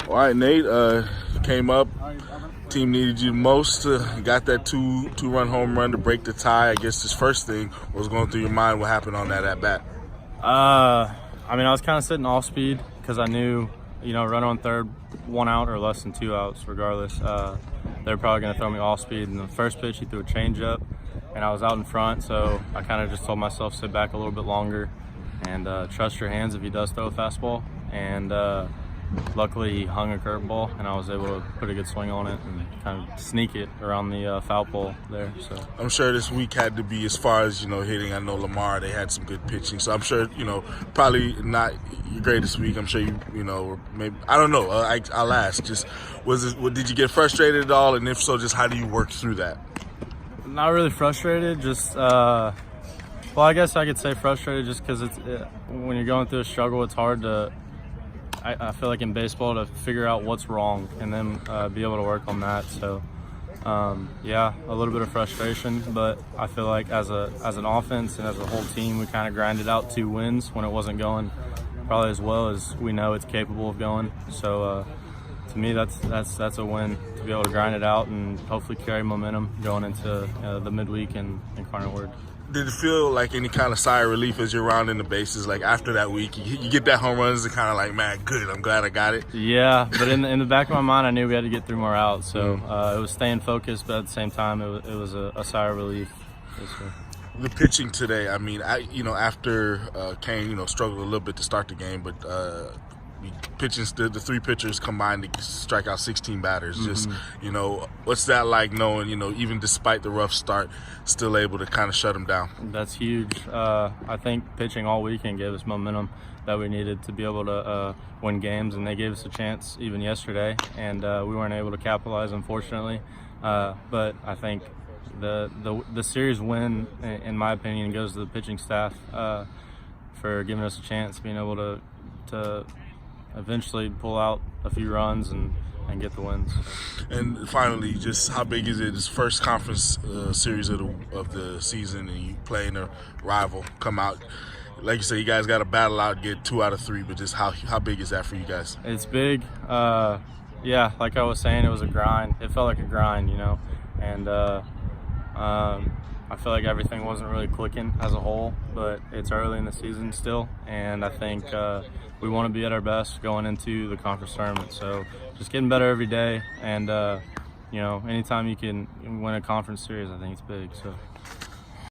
All right, Nate, came up. Team needed you most. Got that two-run home run to break the tie. I guess this first thing was going through your mind. What happened on that at bat? I was kind of sitting off speed because I knew, run on third, 1 out or less than 2 outs, regardless. They were probably going to throw me off speed. And the first pitch, he threw a changeup, and I was out in front, so I kind of just told myself sit back a little bit longer and trust your hands if he does throw a fastball. And luckily, he hung a curveball, and I was able to put a good swing on it and kind of sneak it around the foul pole there. So I'm sure this week had to be, as far as hitting. I know Lamar, they had some good pitching, so I'm sure probably not your greatest week. I'm sure or maybe I don't know. I'll ask. Just did you get frustrated at all, and if so, just how do you work through that? Not really frustrated. Just well, I guess I could say frustrated, just because when you're going through a struggle, it's hard to. I feel like in baseball to figure out what's wrong and then be able to work on that. So, a little bit of frustration, but I feel like as an offense and as a whole team, we kind of grinded out 2 wins when it wasn't going probably as well as we know it's capable of going. So, to me, that's a win to be able to grind it out and hopefully carry momentum going into the midweek in Incarnate Word. Did it feel like any kind of sigh of relief as you're rounding the bases? Like after that week, you get that home run, it's kind of like, man, good, I'm glad I got it. Yeah, but in the back of my mind, I knew we had to get 3 more outs. So it was staying focused, but at the same time, it was a sigh of relief. The pitching today, after Kane, struggled a little bit to start the game, but the 3 pitchers combined to strike out 16 batters. Just, what's that like knowing, even despite the rough start, still able to kind of shut them down? That's huge. I think pitching all weekend gave us momentum that we needed to be able to win games, and they gave us a chance even yesterday, and we weren't able to capitalize, unfortunately. But I think the series win, in my opinion, goes to the pitching staff for giving us a chance, being able to eventually pull out a few runs and get the wins. And finally, just how big is it? This first conference series of the season, and you playing a rival, come out. Like you said, you guys got to battle out, get 2 out of 3, but just how big is that for you guys? It's big. Like I was saying, it was a grind. It felt like a grind, and I feel like everything wasn't really clicking as a whole, but it's early in the season still, and I think we want to be at our best going into the conference tournament. So just getting better every day, and anytime you can win a conference series, I think it's big. So.